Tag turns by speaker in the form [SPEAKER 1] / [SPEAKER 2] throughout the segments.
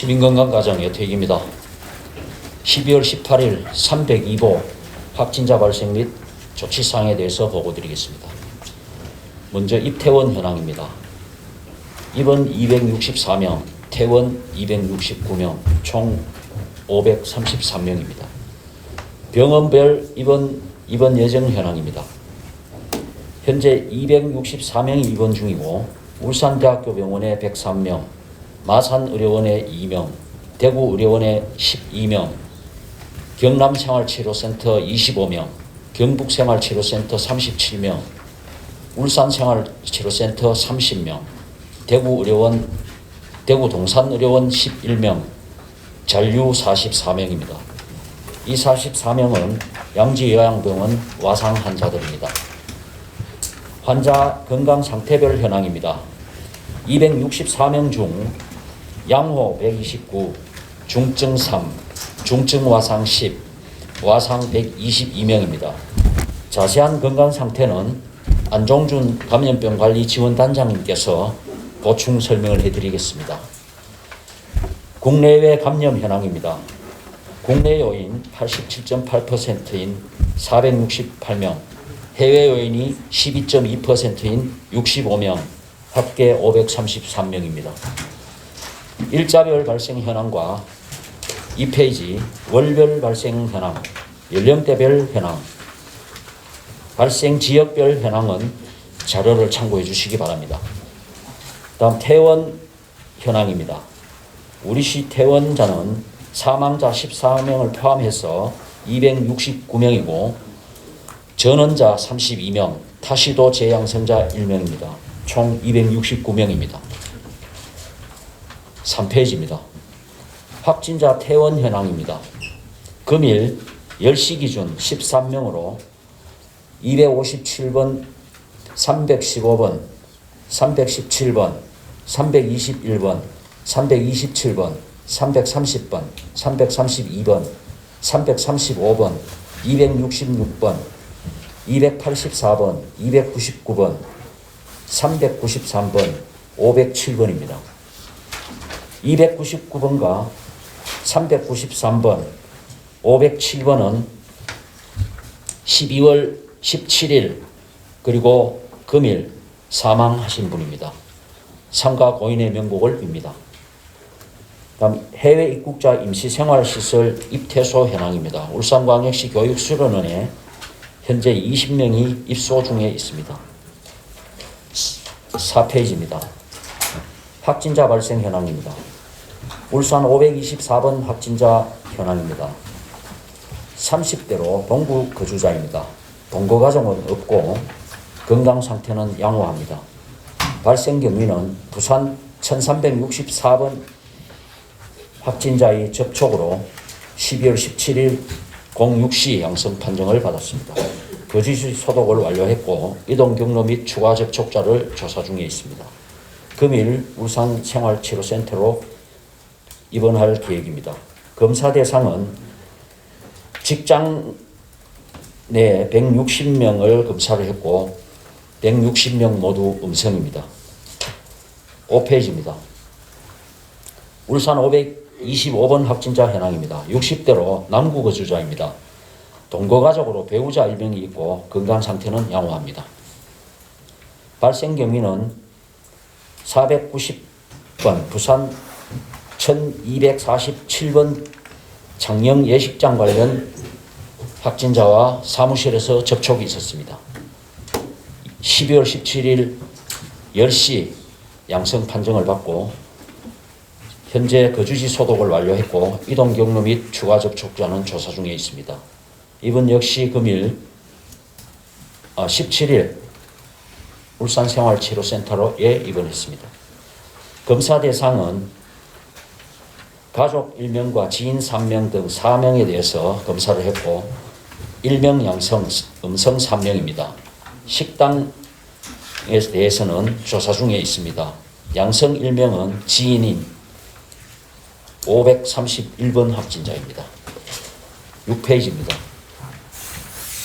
[SPEAKER 1] 시민건강가정 여태익입니다. 12월 18일 302보 확진자 발생 및 조치사항에 대해서 보고드리겠습니다. 먼저 입퇴원 현황입니다. 입원 264명, 퇴원 269명, 총 533명입니다. 병원별 입원 예정 현황입니다. 현재 264명이 입원 중이고 울산대학교 병원에 103명, 마산의료원에 2명, 대구의료원에 12명, 경남생활치료센터 25명, 경북생활치료센터 37명, 울산생활치료센터 30명, 대구의료원, 대구동산의료원 11명, 잔류 44명입니다. 이 44명은 양지요양병원 와상 환자들입니다. 환자 건강상태별 현황입니다. 264명 중 양호 129, 중증 3, 중증 와상 10, 와상 122명입니다. 자세한 건강상태는 안종준 감염병관리지원단장님께서 보충 설명을 해드리겠습니다. 국내외 감염 현황입니다. 국내 요인 87.8%인 468명, 해외 요인이 12.2%인 65명, 합계 533명입니다. 일자별 발생 현황과 2페이지 월별 발생 현황, 연령대별 현황, 발생 지역별 현황은 자료를 참고해 주시기 바랍니다. 다음 퇴원 현황입니다. 우리시 퇴원자는 사망자 14명을 포함해서 269명이고 전원자 32명, 타시도 재양성자 1명입니다. 총 269명입니다. 3페이지입니다. 확진자 퇴원 현황입니다. 금일 10시 기준 13명으로 257번, 315번, 317번, 321번, 327번, 330번, 332번, 335번, 266번, 284번, 299번, 393번, 507번입니다. 299번과 393번, 507번은 12월 17일 그리고 금일 사망하신 분입니다. 삼가 고인의 명복을 빕니다. 다음 해외 입국자 임시생활시설 입퇴소 현황입니다. 울산광역시 교육수련원에 현재 20명이 입소 중에 있습니다. 4페이지입니다. 확진자 발생 현황입니다. 울산 524번 확진자 현황입니다. 30대로 동구 거주자입니다. 동거가정은 없고 건강상태는 양호합니다. 발생 경위는 부산 1364번 확진자의 접촉으로 12월 17일 06시 양성 판정을 받았습니다. 거주지 소독을 완료했고 이동 경로 및 추가 접촉자를 조사 중에 있습니다. 금일 울산생활치료센터로 입원할 계획입니다. 검사 대상은 직장 내 160명을 검사를 했고 160명 모두 음성입니다. 5페이지입니다. 울산 525번 확진자 현황입니다. 60대로 남구 거주자입니다. 동거가족으로 배우자 1명이 있고 건강상태는 양호합니다. 발생 경위는 490번 부산 1247번 창녕 예식장 관련 확진자와 사무실에서 접촉이 있었습니다. 12월 17일 10시 양성 판정을 받고 현재 거주지 소독을 완료했고 이동 경로 및 추가 접촉자는 조사 중에 있습니다. 이번 역시 금일 17일 울산생활치료센터로에 입원했습니다. 검사 대상은 가족 1명과 지인 3명 등 4명에 대해서 검사를 했고 1명 양성, 음성 3명입니다. 식당에 대해서는 조사 중에 있습니다. 양성 1명은 지인인 531번 확진자입니다. 6페이지입니다.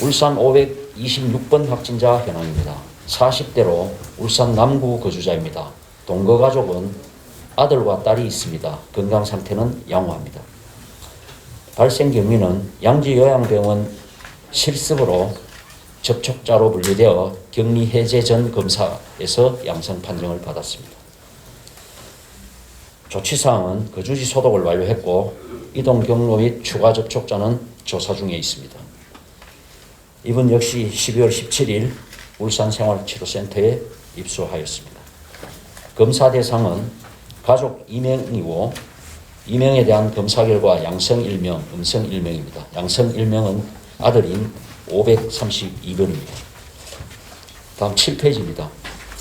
[SPEAKER 1] 울산 526번 확진자 현황입니다. 40대로 울산 남구 거주자입니다. 동거가족은 아들과 딸이 있습니다. 건강 상태는 양호합니다. 발생 경위는 양지요양병원 실습으로 접촉자로 분류되어 격리 해제 전 검사에서 양성 판정을 받았습니다. 조치사항은 거주지 소독을 완료했고 이동 경로 및 추가 접촉자는 조사 중에 있습니다. 이분 역시 12월 17일 울산생활치료센터에 입소하였습니다. 검사 대상은 가족 2명이고 2명에 대한 검사 결과 양성 1명, 음성 1명입니다. 양성 1명은 아들인 532번입니다. 다음 7페이지입니다.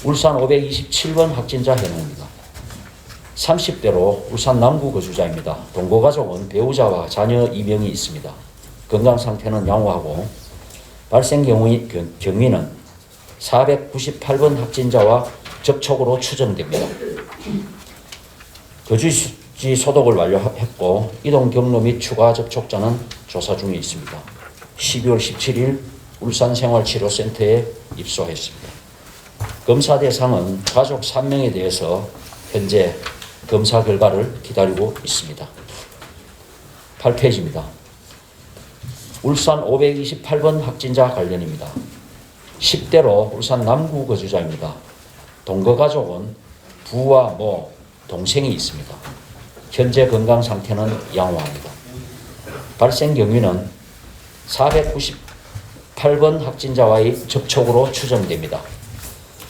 [SPEAKER 1] 울산 527번 확진자 현황입니다. 30대로 울산 남구 거주자입니다. 동거가족은 배우자와 자녀 2명이 있습니다. 건강 상태는 양호하고 발생 경위는 498번 확진자와 접촉으로 추정됩니다. 거주지 소독을 완료했고 이동 경로 및 추가 접촉자는 조사 중에 있습니다. 12월 17일 울산생활치료센터에 입소했습니다. 검사 대상은 가족 3명에 대해서 현재 검사 결과를 기다리고 있습니다. 8페이지입니다. 울산 528번 확진자 관련입니다. 10대로 울산 남구 거주자입니다. 동거가족은 부와 모, 동생이 있습니다. 현재 건강 상태는 양호합니다. 발생 경위는 498번 확진자와의 접촉으로 추정됩니다.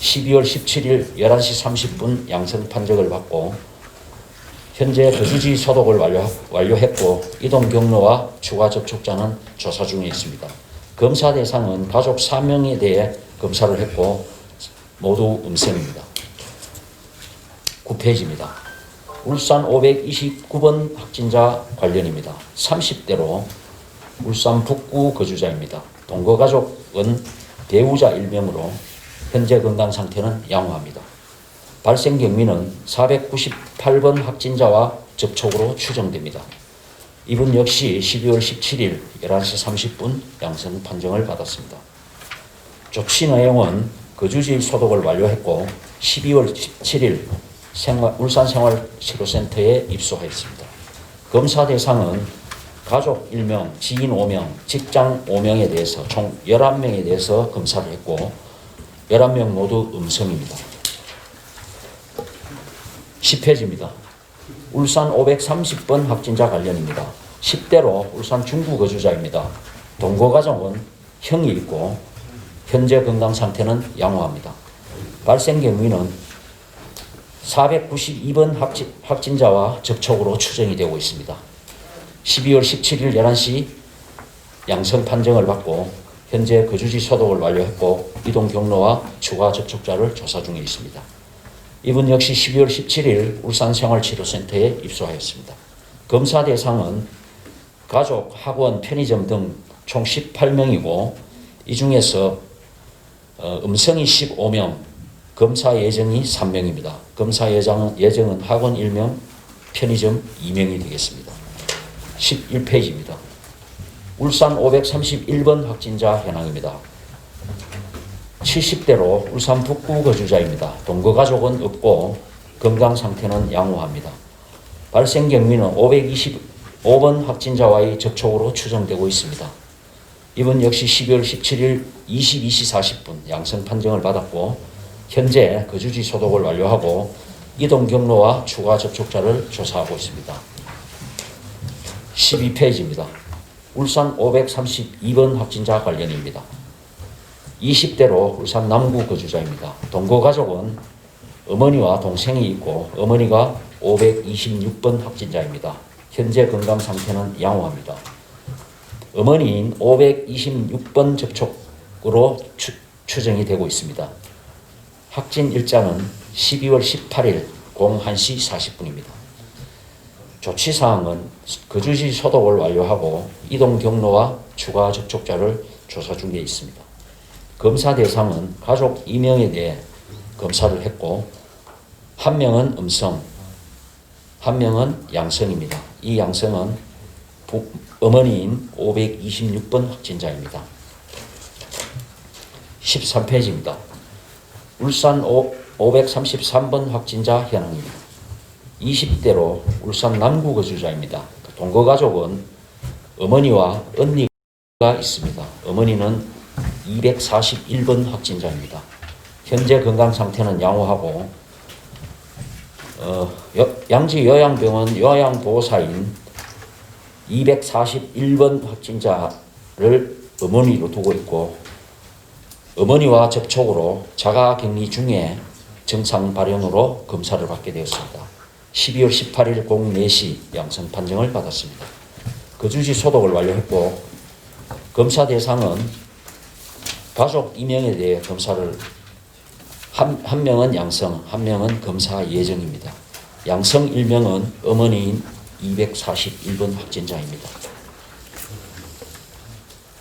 [SPEAKER 1] 12월 17일 11시 30분 양성 판정을 받고 현재 거주지 소독을 완료했고 이동 경로와 추가 접촉자는 조사 중에 있습니다. 검사 대상은 가족 3명에 대해 검사를 했고 모두 음성입니다. 9페이지입니다. 울산 529번 확진자 관련입니다. 30대로 울산 북구 거주자입니다. 동거가족은 배우자 1명으로 현재 건강 상태는 양호합니다. 발생 경위는 498번 확진자와 접촉으로 추정됩니다. 이분 역시 12월 17일 11시 30분 양성 판정을 받았습니다. 조치 내용은 거주지 소독을 완료했고 12월 17일 울산생활치료센터에 입소했습니다. 검사 대상은 가족 1명, 지인 5명, 직장 5명에 대해서 총 11명에 대해서 검사를 했고 11명 모두 음성입니다. 10페이지입니다. 울산 530번 확진자 관련입니다. 10대로 울산 중구 거주자입니다. 동거가족은 형이 있고 현재 건강 상태는 양호합니다. 발생 경위는 492번 확진자와 접촉으로 추정이 되고 있습니다. 12월 17일 11시 양성 판정을 받고 현재 거주지 소독을 완료했고 이동 경로와 추가 접촉자를 조사 중에 있습니다. 이분 역시 12월 17일 울산생활치료센터에 입소하였습니다. 검사 대상은 가족, 학원, 편의점 등 총 18명이고 이 중에서 음성이 15명, 검사 예정이 3명입니다. 검사 예정은 학원 1명, 편의점 2명이 되겠습니다. 11페이지입니다. 울산 531번 확진자 현황입니다. 70대로 울산 북구 거주자입니다. 동거가족은 없고 건강 상태는 양호합니다. 발생 경위는 525번 확진자와의 접촉으로 추정되고 있습니다. 이분 역시 12월 17일 22시 40분 양성 판정을 받았고 현재 거주지 소독을 완료하고 이동 경로와 추가 접촉자를 조사하고 있습니다. 12페이지입니다. 울산 532번 확진자 관련입니다. 20대로 울산 남구 거주자입니다. 동거가족은 어머니와 동생이 있고 어머니가 526번 확진자입니다. 현재 건강 상태는 양호합니다. 어머니인 526번 접촉으로 추정이 되고 있습니다. 확진 일자는 12월 18일 01시 40분입니다. 조치사항은 거주지 소독을 완료하고 이동 경로와 추가 접촉자를 조사 중에 있습니다. 검사 대상은 가족 2명에 대해 검사를 했고 1명은 음성, 1명은 양성입니다. 이 양성은 어머니인 526번 확진자입니다. 13페이지입니다. 울산 533번 확진자 현황입니다. 20대로 울산 남구 거주자입니다. 동거 가족은 어머니와 언니가 있습니다. 어머니는 241번 확진자입니다. 현재 건강 상태는 양호하고 양지 요양병원 요양보호사인 241번 확진자를 어머니로 두고 있고 어머니와 접촉으로 자가격리 중에 증상 발현으로 검사를 받게 되었습니다. 12월 18일 04시 양성 판정을 받았습니다. 거주지 소독을 완료했고 검사 대상은 가족 2명에 대해 검사를 한 명은 양성, 한 명은 검사 예정입니다. 양성 1명은 어머니인 241번 확진자입니다.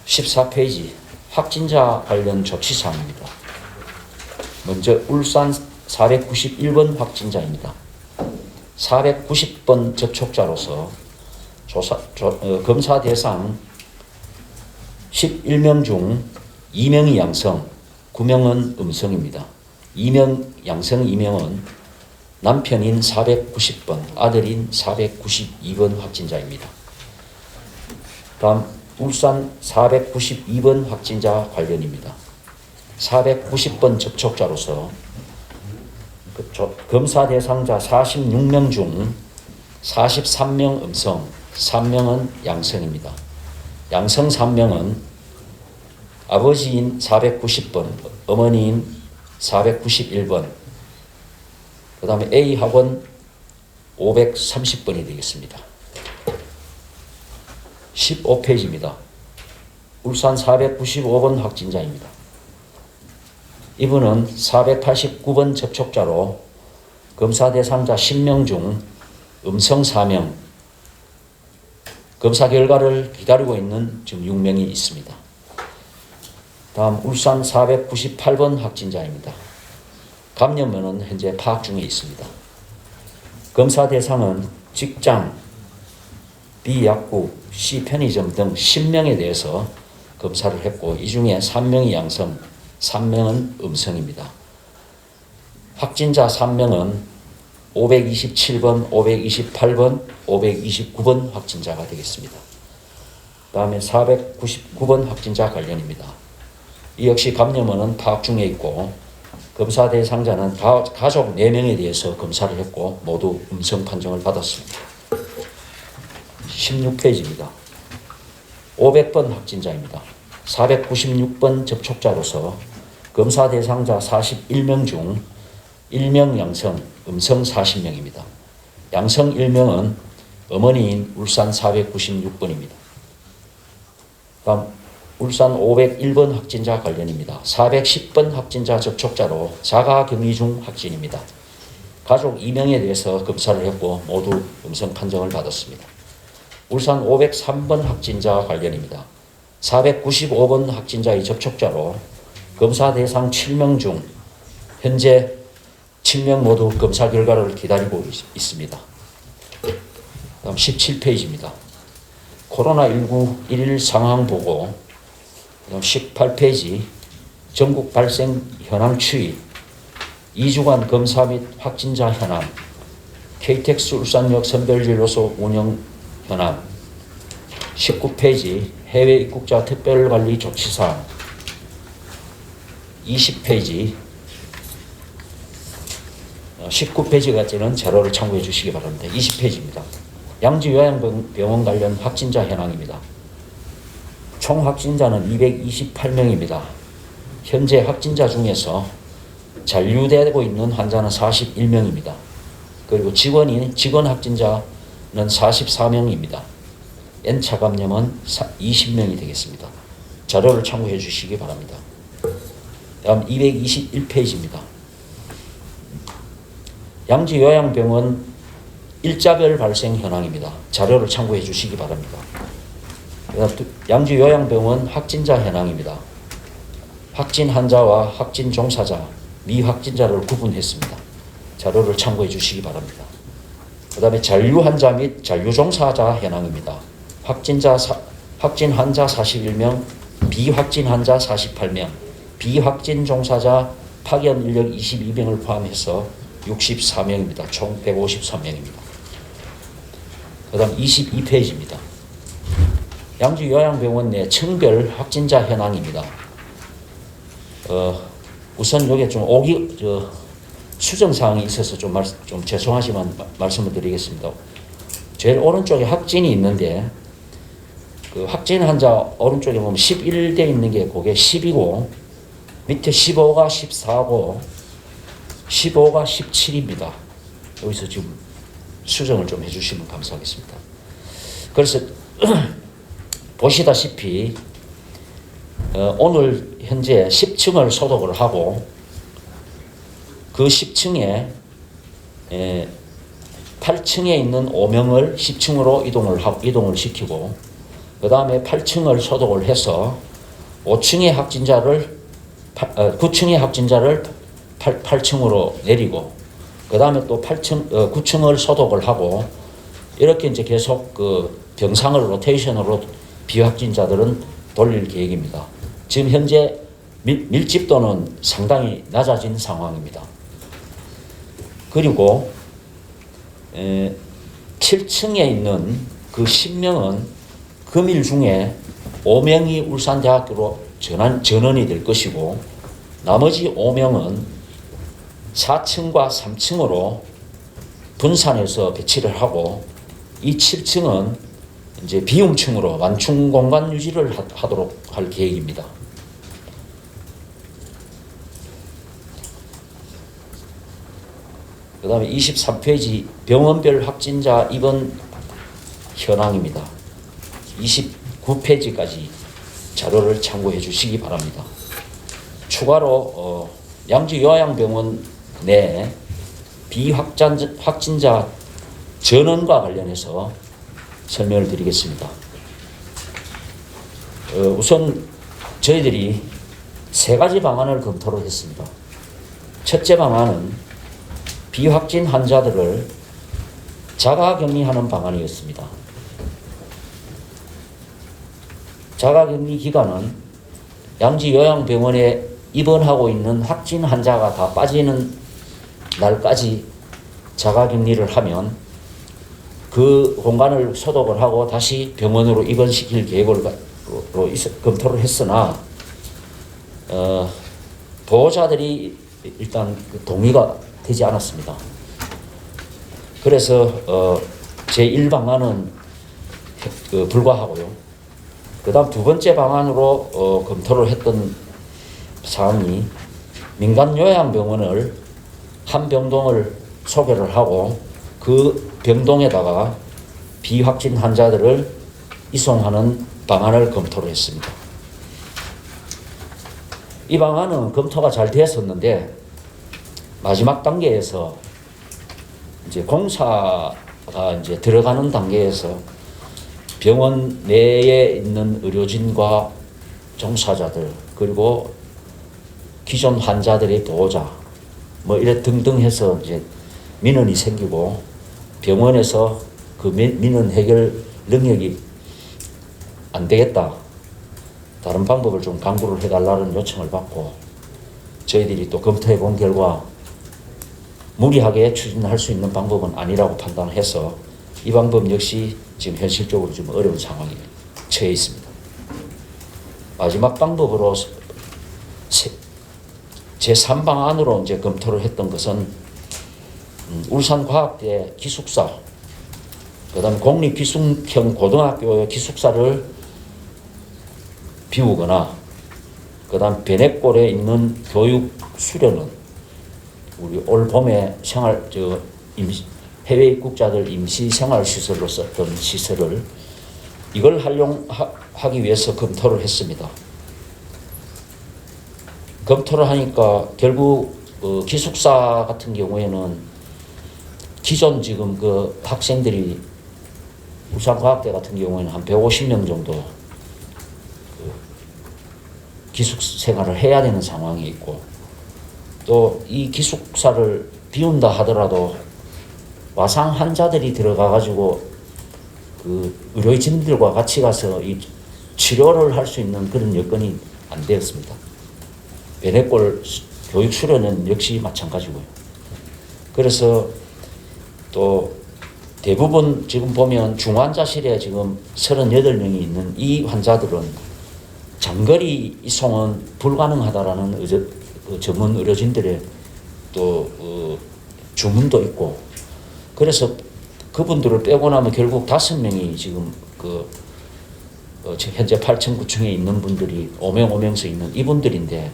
[SPEAKER 1] 14페이지 확진자 관련 조치사항입니다. 먼저 울산 491번 확진자입니다. 490번 접촉자로서 검사 대상 11명 중 2명이 양성, 9명은 음성입니다. 2명 양성 2명은 남편인 490번, 아들인 492번 확진자입니다. 다음 울산 492번 확진자 관련입니다. 490번 접촉자로서 검사 대상자 46명 중 43명 음성, 3명은 양성입니다. 양성 3명은 아버지인 490번, 어머니인 491번, 그 다음에 A학원 530번이 되겠습니다. 15페이지입니다. 울산 495번 확진자입니다. 이분은 489번 접촉자로 검사 대상자 10명 중 음성 4명, 검사 결과를 기다리고 있는 지금 6명이 있습니다. 다음 울산 498번 확진자입니다. 감염원은 현재 파악 중에 있습니다. 검사 대상은 직장, B 약국, C 편의점 등 10명에 대해서 검사를 했고 이 중에 3명이 양성, 3명은 음성입니다. 확진자 3명은 527번, 528번, 529번 확진자가 되겠습니다. 다음에 499번 확진자 관련입니다. 이 역시 감염원은 파악 중에 있고 검사 대상자는 가족 4명에 대해서 검사를 했고 모두 음성 판정을 받았습니다. 16페이지입니다. 500번 확진자입니다. 496번 접촉자로서 검사 대상자 41명 중 1명 양성, 음성 40명입니다. 양성 1명은 어머니인 울산 496번입니다. 다음 울산 501번 확진자 관련입니다. 410번 확진자 접촉자로 자가격리 중 확진입니다. 가족 2명에 대해서 검사를 했고 모두 음성 판정을 받았습니다. 울산 503번 확진자 관련입니다. 495번 확진자의 접촉자로 검사 대상 7명 중 현재 7명 모두 검사 결과를 기다리고 있습니다. 다음 17페이지입니다. 코로나19 일일 상황 보고, 다음 18페이지 전국 발생 현황 추이, 2주간 검사 및 확진자 현황, KTX 울산역 선별진료소 운영 현황, 19페이지 해외 입국자 특별관리 조치사항, 20페이지 19페이지까지는 자료를 참고해 주시기 바랍니다. 20페이지입니다. 양지 요양병원 관련 확진자 현황입니다. 총 확진자는 228명입니다. 현재 확진자 중에서 잔류되고 있는 환자는 41명입니다. 그리고 직원 확진자는 44명입니다. N차 감염은 20명이 되겠습니다. 자료를 참고해 주시기 바랍니다. 다음 221페이지입니다. 양지 요양병원 일자별 발생 현황입니다. 자료를 참고해 주시기 바랍니다. 양지 요양병원 확진자 현황입니다. 확진 환자와 확진 종사자, 미확진자를 구분했습니다. 자료를 참고해 주시기 바랍니다. 그 다음에 잔류 환자 및 잔류 종사자 현황입니다. 확진 환자 41명, 비확진 환자 48명, 비확진 종사자 파견 인력 22명을 포함해서 64명입니다. 총 153명입니다. 그 다음 22페이지입니다. 양주 요양병원 내 층별 확진자 현황입니다. 우선 여기에 좀 수정사항이 있어서 좀 죄송하지만 말씀을 드리겠습니다. 제일 오른쪽에 확진이 있는데, 그 확진 환자 오른쪽에 보면 11대 있는 게 그게 10이고, 밑에 15가 14고, 15가 17입니다. 여기서 지금 수정을 좀 해주시면 감사하겠습니다. 그래서 보시다시피 오늘 현재 10층을 소독을 하고 그 10층에 8층에 있는 5명을 10층으로 이동을 시키고 그 다음에 8층을 소독을 해서 9층의 확진자를 8층으로 내리고 그 다음에 또 9층을 소독을 하고 이렇게 이제 계속 그 병상을 로테이션으로 비확진자들은 돌릴 계획입니다. 지금 현재 밀집도는 상당히 낮아진 상황입니다. 그리고 7층에 있는 그 10명은 금일 중에 5명이 울산대학교로 전원이 될 것이고 나머지 5명은 4층과 3층으로 분산해서 배치를 하고 이 7층은 이제 비용층으로 완충 공간 유지를 하도록 할 계획입니다. 그 다음에 23페이지 병원별 확진자 입원 현황입니다. 29페이지까지 자료를 참고해 주시기 바랍니다. 추가로 양주 요양병원 내 비확진자 전원과 관련해서 설명을 드리겠습니다. 우선 저희들이 세 가지 방안을 검토를 했습니다. 첫째 방안은 비확진 환자들을 자가격리하는 방안이었습니다. 자가격리 기간은 양주 요양병원에 입원하고 있는 확진 환자가 다 빠지는 날까지 자가격리를 하면 그 공간을 소독을 하고 다시 병원으로 입원시킬 계획으로 검토를 했으나 보호자들이 일단 동의가 되지 않았습니다. 그래서 제1방안은 불가하고요. 그 다음 두 번째 방안으로 검토를 했던 사항이 민간 요양병원을 한 병동을 소개를 하고 그 병동에다가 비확진 환자들을 이송하는 방안을 검토를 했습니다. 이 방안은 검토가 잘 되었었는데 마지막 단계에서 이제 공사가 이제 들어가는 단계에서 병원 내에 있는 의료진과 종사자들 그리고 기존 환자들의 보호자 뭐 이래 등등 해서 이제 민원이 생기고 병원에서 그 민원 해결 능력이 안 되겠다. 다른 방법을 좀 강구를 해달라는 요청을 받고 저희들이 또 검토해 본 결과 무리하게 추진할 수 있는 방법은 아니라고 판단해서 이 방법 역시 지금 현실적으로 좀 어려운 상황에 처해 있습니다. 마지막 방법으로 제3방안으로 이제 검토를 했던 것은 울산과학대 기숙사, 그 다음 공립기숙형 고등학교의 기숙사를 비우거나, 그 다음 베넷골에 있는 교육 수련원, 우리 올 봄에 해외 입국자들 임시 생활시설로 썼던 시설을 이걸 활용하기 위해서 검토를 했습니다. 검토를 하니까 결국 기숙사 같은 경우에는 기존 지금 그 학생들이 울산과학대 같은 경우에는 한 150명 정도 기숙 생활을 해야 되는 상황이 있고 또 이 기숙사를 비운다 하더라도 와상 환자들이 들어가가지고 그 의료진들과 같이 가서 이 치료를 할 수 있는 그런 여건이 안 되었습니다. 베넷골 교육 수련은 역시 마찬가지고요. 그래서 또 대부분 지금 보면 중환자실에 지금 38명이 있는 이 환자들은 장거리 이송은 불가능하다라는 전문 의료진들의 또 주문도 있고, 그래서 그분들을 빼고 나면 결국 5명이 지금 현재 8층, 9층에 있는 분들이 오명오명서 있는 이분들인데,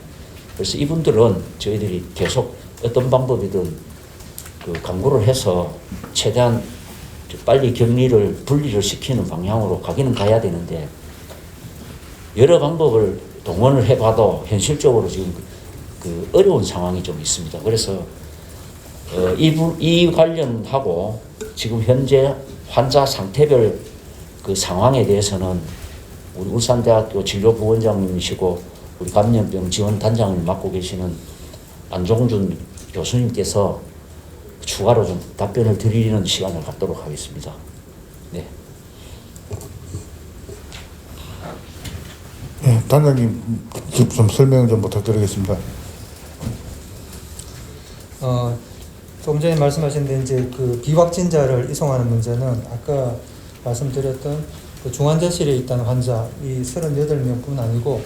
[SPEAKER 1] 그래서 이분들은 저희들이 계속 어떤 방법이든 강구를 해서 최대한 빨리 격리를 분리를 시키는 방향으로 가기는 가야 되는데, 여러 방법을 동원을 해봐도 현실적으로 지금 어려운 상황이 좀 있습니다. 그래서 이 관련하고 지금 현재 환자 상태별 상황에 대해서는 우리 울산대학교 진료부원장님이시고 우리 감염병 지원단장을 맡고 계시는 안종준 교수님께서 추가로 좀 답변을 드리는 시간을 갖도록 하겠습니다. 네.
[SPEAKER 2] 네, 단장님 좀 설명 좀 부탁드리겠습니다.
[SPEAKER 3] 조금 전에 말씀하신 데 이제 비확진자를 이송하는 문제는 아까 말씀드렸던 중환자실에 있다는 환자 이 38명뿐 아니고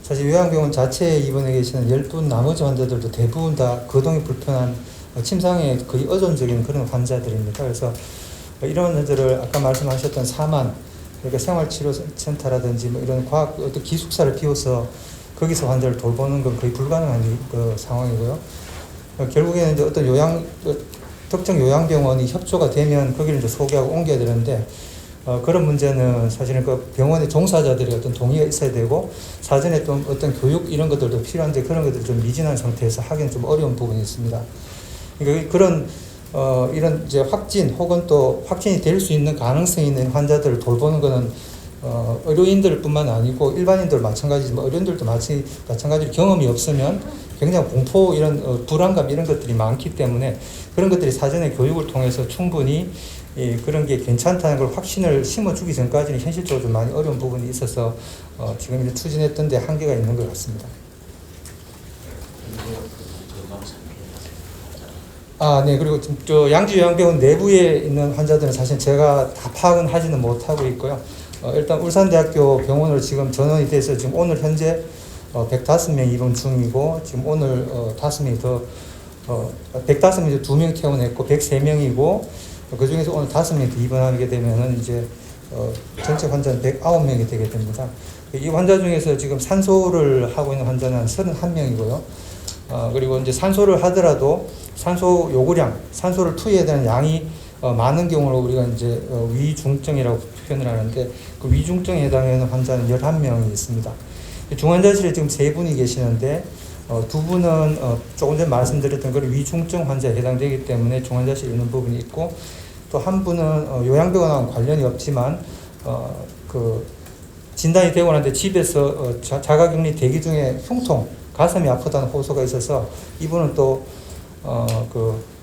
[SPEAKER 3] 사실 요양병원 자체에 입원해 계시는 10분 나머지 환자들도 대부분 다 거동이 불편한 침상에 거의 의존적인 그런 환자들입니다. 그래서 이런 환자들을 아까 말씀하셨던 사만, 그러니까 생활치료센터라든지 뭐 이런 과학 어떤 기숙사를 비워서 거기서 환자를 돌보는 건 거의 불가능한 상황이고요. 결국에는 이제 어떤 특정 요양병원이 협조가 되면 거기를 이제 소개하고 옮겨야 되는데, 그런 문제는 사실은 병원의 종사자들의 어떤 동의가 있어야 되고, 사전에 또 어떤 교육 이런 것들도 필요한데, 그런 것들이 좀 미진한 상태에서 하기는 좀 어려운 부분이 있습니다. 그러니까 그런, 이런 이제 확진 혹은 또 확진이 될 수 있는 가능성이 있는 환자들을 돌보는 것은, 의료인들 뿐만 아니고 일반인들 마찬가지지만 의료인들도 마찬가지로 경험이 없으면 굉장히 공포 이런 불안감 이런 것들이 많기 때문에 그런 것들이 사전에 교육을 통해서 충분히 그런 게 괜찮다는 걸 확신을 심어주기 전까지는 현실적으로 좀 많이 어려운 부분이 있어서 지금 이제 추진했던 데 한계가 있는 것 같습니다. 네. 그리고 지금 양주요양병원 내부에 있는 환자들은 사실 제가 다 파악은 하지는 못하고 있고요. 일단 울산대학교 병원으로 지금 전원이 돼서 지금 오늘 현재 105명 입원 중이고, 지금 오늘 5명이 더 105명에서 2명 퇴원했고 103명이고, 그 중에서 오늘 5명이 더 입원하게 되면은 이제 전체 환자는 109명이 되게 됩니다. 이 환자 중에서 지금 산소를 하고 있는 환자는 31명이고요. 그리고 이제 산소를 하더라도 산소 요구량, 산소를 투여해야 되는 양이 많은 경우로 우리가 이제 위중증이라고 표현을 하는데, 그 위중증에 해당하는 환자는 11명이 있습니다. 중환자실에 지금 3분이 계시는데 2분은 조금 전에 말씀드렸던 그 위중증 환자에 해당되기 때문에 중환자실에 있는 부분이 있고, 또 한 분은 요양병원하고 관련이 없지만 진단이 되고 난데 집에서 자가격리 대기 중에 흉통, 가슴이 아프다는 호소가 있어서 이분은 또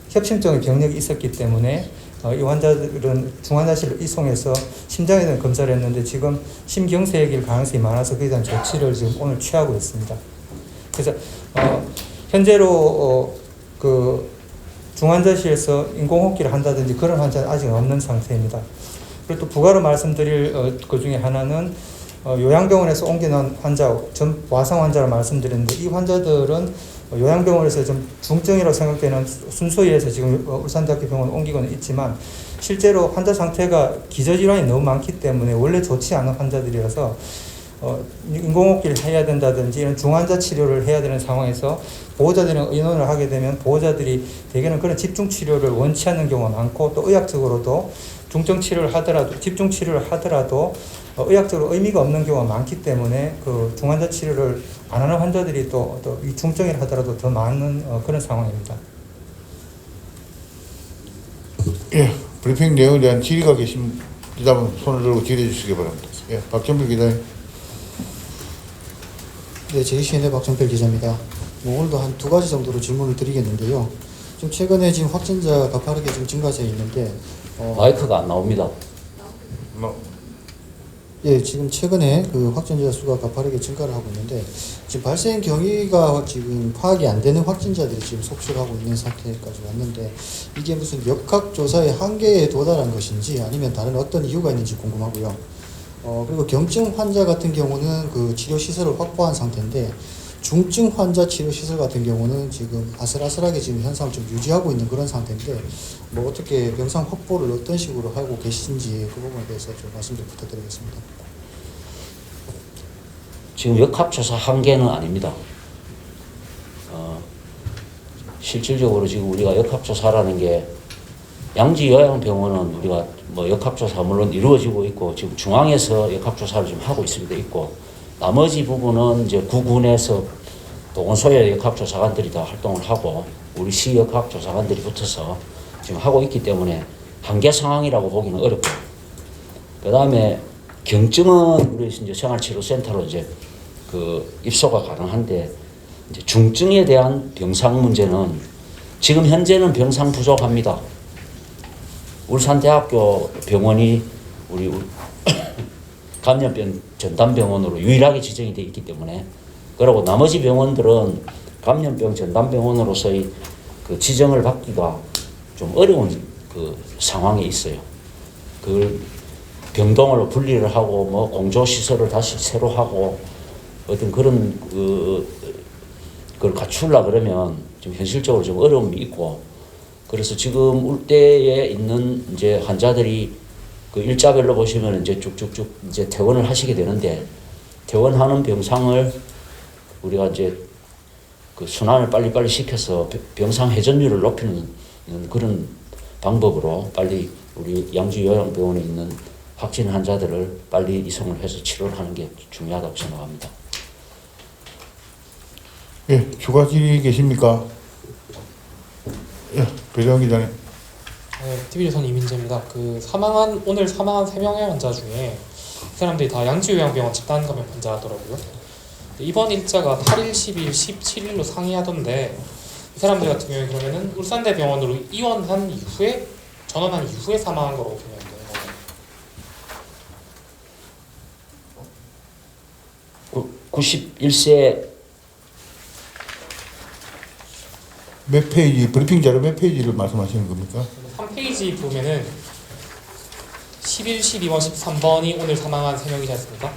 [SPEAKER 3] 협심증의 병력이 있었기 때문에 이 환자들은 중환자실로 이송해서 심장에 대한 검사를 했는데 지금 심경색일 가능성이 많아서 그에 대한 조치를 지금 오늘 취하고 있습니다. 그래서 현재로 중환자실에서 인공호흡기를 한다든지 그런 환자는 아직 없는 상태입니다. 그리고 또 부가로 말씀드릴 그 중에 하나는 요양병원에서 옮겨난 환자, 와상 환자를 말씀드렸는데, 이 환자들은 요양병원에서 좀 중증이라고 생각되는 순서에서 지금 울산대학교 병원 옮기고는 있지만, 실제로 환자 상태가 기저질환이 너무 많기 때문에 원래 좋지 않은 환자들이라서 인공호흡기를 해야 된다든지 이런 중환자 치료를 해야 되는 상황에서 보호자들이랑 의논을 하게 되면 보호자들이 대개는 그런 집중 치료를 원치 않는 경우가 많고, 또 의학적으로도 중증 치료를 하더라도, 집중 치료를 하더라도 의학적으로 의미가 없는 경우가 많기 때문에 그 중환자 치료를 안 하는 환자들이 또 이 중증이라 하더라도 더 많은 그런 상황입니다.
[SPEAKER 2] 예, 브리핑 내용에 대한 질의가 계신 기자분 손을 들고 질의해 주시기 바랍니다. 예, 박정필 기자님.
[SPEAKER 4] 네, 제2시인의 박정필 기자입니다. 오늘도 한 2가지 정도로 질문을 드리겠는데요. 지금 최근에 지금 확진자가 가파르게 지금 증가세에 있는데
[SPEAKER 1] 마이크가 안 나옵니다.
[SPEAKER 4] 예, 지금 최근에 그 확진자 수가 가파르게 증가를 하고 있는데 지금 발생 경위가 지금 파악이 안 되는 확진자들이 지금 속출하고 있는 상태까지 왔는데 이게 무슨 역학조사의 한계에 도달한 것인지 아니면 다른 어떤 이유가 있는지 궁금하고요. 그리고 경증 환자 같은 경우는 그 치료 시설을 확보한 상태인데 중증 환자 치료 시설 같은 경우는 지금 아슬아슬하게 지금 현상을 좀 유지하고 있는 그런 상태인데 뭐 어떻게 병상 확보를 어떤 식으로 하고 계신지 그 부분에 대해서 좀 말씀 좀 부탁드리겠습니다.
[SPEAKER 1] 지금 역학조사 한계는 아닙니다. 실질적으로 지금 우리가 역학조사라는 게 양지요양병원은 우리가 뭐 역학조사 물론 이루어지고 있고 지금 중앙에서 역학조사를 좀 하고 있습니다. 있고 나머지 부분은 이제 구군에서 동원소의 역학조사관들이 다 활동을 하고 우리 시 역학조사관들이 붙어서 지금 하고 있기 때문에 한계 상황이라고 보기는 어렵고 그 다음에 경증은 우리 이제 생활치료센터로 이제 그 입소가 가능한데 이제 중증에 대한 병상 문제는 지금 현재는 병상 부족합니다. 울산대학교 병원이 우리 감염병 전담병원으로 유일하게 지정이 되어 있기 때문에 그리고 나머지 병원들은 감염병 전담병원으로서의 그 지정을 받기가 좀 어려운 그 상황에 있어요. 그걸 병동으로 분리를 하고 뭐 공조 시설을 다시 새로 하고 어떤 그런 그걸 갖추려 그러면 좀 현실적으로 좀 어려움이 있고 그래서 지금 울대에 있는 이제 환자들이 그 일자별로 보시면 이제 쭉쭉쭉 이제 퇴원을 하시게 되는데 퇴원하는 병상을 우리가 이제 그 순환을 빨리빨리 시켜서 병상 회전율을 높이는 그런 방법으로 빨리 우리 양주요양병원에 있는 확진 환자들을 빨리 이송을 해서 치료를 하는 게 중요하다고 생각합니다.
[SPEAKER 2] 예, 추가 질의 계십니까? 예, 배정 기자님.
[SPEAKER 5] 네, TV조선 이민재입니다. 오늘 사망한 3명의 환자 중에 이 사람들이 다 양지요양병원 집단 감염 환자더라고요. 이번 일자가 8일, 10일, 17일로 상이하던데 이 사람들 같은 경우에 그러면은 울산대병원으로 입원한 이후에 전원한 이후에 사망한 거라고 보면 되는 거예요.
[SPEAKER 1] 91세
[SPEAKER 2] 몇 페이지, 브리핑 자료 몇 페이지를 말씀하시는 겁니까?
[SPEAKER 5] 3페이지 보면은 11, 12번, 13번이 오늘 사망한 3명이지 않습니까?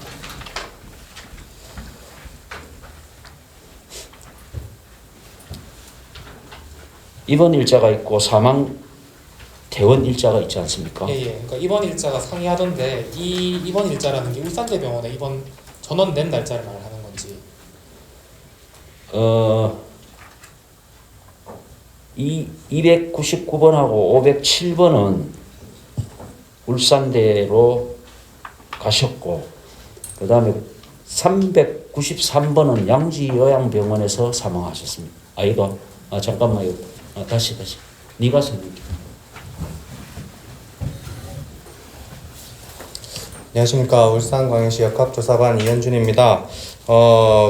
[SPEAKER 1] 입원 일자가 있고 사망 퇴원 일자가 있지 않습니까?
[SPEAKER 5] 예. 그러니까 입원 일자가 상이하던데 이 입원 일자라는 게 울산대병원에 입원 전원된 날짜를 말하는 건지.
[SPEAKER 1] 이 299번하고 507번은 울산대로 가셨고 그 다음에 393번은 양지요양병원에서 사망하셨습니다. 이거 잠깐만요. 다시 네가 설명해.
[SPEAKER 6] 안녕하십니까. 울산광역시 역학조사관 이현준입니다.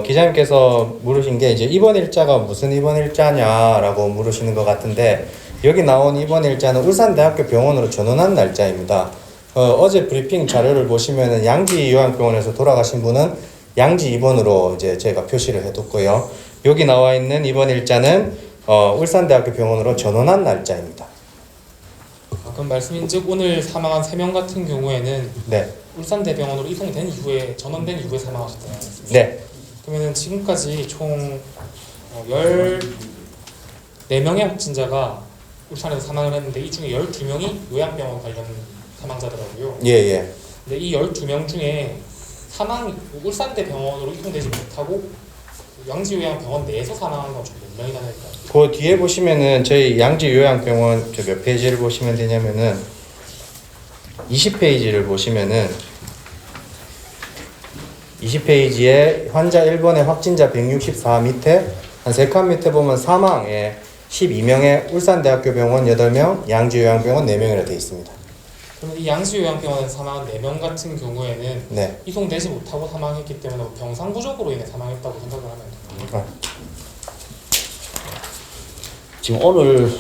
[SPEAKER 6] 기자님께서 물으신 게 이제 입원 일자가 무슨 입원 일자냐라고 물으시는 것 같은데 여기 나온 입원 일자는 울산대학교 병원으로 전원한 날짜입니다. 어제 브리핑 자료를 보시면은 양지요양병원에서 돌아가신 분은 양지 입원으로 이제 제가 표시를 해뒀고요. 여기 나와 있는 입원 일자는 울산대학교 병원으로 전원한 날짜입니다.
[SPEAKER 5] 그럼 말씀인즉 오늘 사망한 3명 같은 경우에는
[SPEAKER 6] 네.
[SPEAKER 5] 울산대병원으로 이송된 이후에 전원된 이후에 사망하셨다는 말씀이시죠?
[SPEAKER 6] 네.
[SPEAKER 5] 그러면은 지금까지 총 14명의 확진자가 울산에서 사망을 했는데 이 중에 12명이 요양병원 관련 사망자더라고요.
[SPEAKER 6] 예.
[SPEAKER 5] 근데 이 12명 중에 울산대병원으로 이송되지 못하고 양지요양병원 내에서 사망한 건 총 몇 명이나 될까요?
[SPEAKER 6] 그 뒤에 보시면은 저희 양지요양병원 몇 페이지를 보시면 되냐면은 20페이지를 보시면은 20페이지에 환자 1번의 확진자 164 밑에 한 3칸 밑에 보면 사망에 12명의 울산대학교 병원 8명, 양지요양병원 4명이라 되어 있습니다.
[SPEAKER 5] 그럼 이 양지요양병원에서 사망한 4명 같은 경우에는
[SPEAKER 6] 네.
[SPEAKER 5] 이송되지 못하고 사망했기 때문에 병상 부족으로 인해 사망했다고 생각을 하면 됩니다.
[SPEAKER 1] 지금 오늘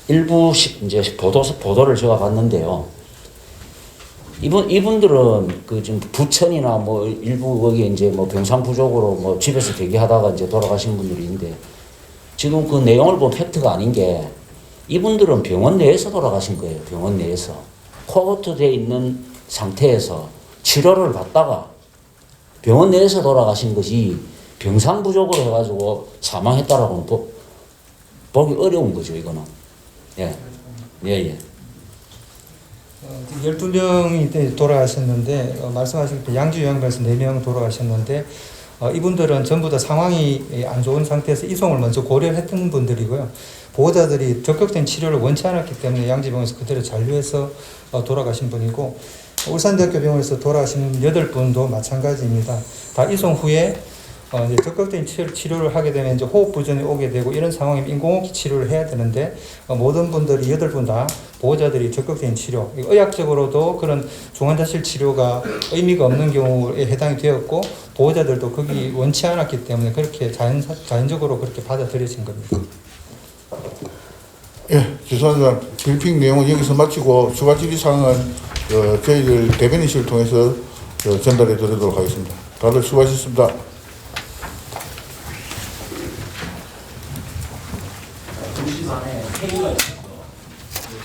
[SPEAKER 1] 일부 이제 보도를 제가 봤는데요. 이분들은 그 지금 부천이나 뭐 일부 거기 이제 뭐 병상 부족으로 뭐 집에서 대기하다가 이제 돌아가신 분들인데 지금 그 내용을 보면 팩트가 아닌 게 이분들은 병원 내에서 돌아가신 거예요. 병원 내에서 코호트되어 있는 상태에서 치료를 받다가 병원 내에서 돌아가신 것이 병상 부족으로 해가지고 사망했다라고는 보기 어려운 거죠. 이거는 예.
[SPEAKER 3] 12명이 돌아가셨는데 말씀하신 그 양주 요양병원에서 4명 돌아가셨는데 이분들은 전부 다 상황이 안 좋은 상태에서 이송을 먼저 고려했던 분들이고요. 보호자들이 적극적인 치료를 원치 않았기 때문에 양주병원에서 그대로 잔류해서 돌아가신 분이고 울산대학교 병원에서 돌아가신 8분도 마찬가지입니다. 다 이송 후에 이제 적극적인 치료를 하게 되면 이제 호흡 부전이 오게 되고 이런 상황이면 인공호흡 치료를 해야 되는데 모든 분들이 8분 다 보호자들이 적극적인 치료, 의학적으로도 그런 중환자실 치료가 의미가 없는 경우에 해당이 되었고 보호자들도 거기 원치 않았기 때문에 그렇게 자연적으로 그렇게 받아들여진 겁니다.
[SPEAKER 2] 예, 죄송합니다. 브리핑 내용은 여기서 마치고 추가 질의 사항은 저희들 대변인실을 통해서 전달해 드리도록 하겠습니다. 다들 수고하셨습니다.
[SPEAKER 1] 2시 반에 회의가 있습니다.